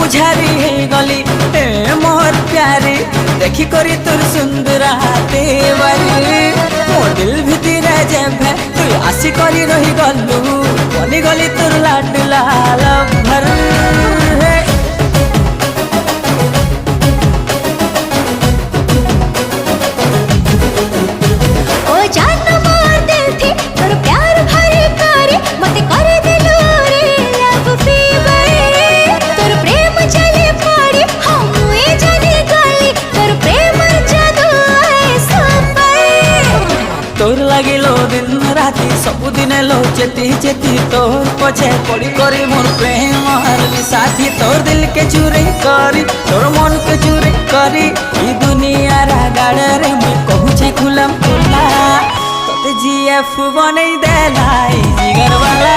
बुझारी है गली ए मोर प्यारी देखी करी तोर सुंदर तेवरी मो दिल भितर जेभे तू आसी करी रही गलु बनी गली तोर लाडला लभर तोर लगिलो दिन राति सबुदिन लो चेती चेती तोर पछे पड़ी करी मोर प्रेम हरली साथी तोर दिल के चुरी करी तोर मन के चुरी करी ई दुनिया रा गाड़े रे मुई कहूछे खुलम खुला तोते जीएफ बनई देला ई जिगर वाला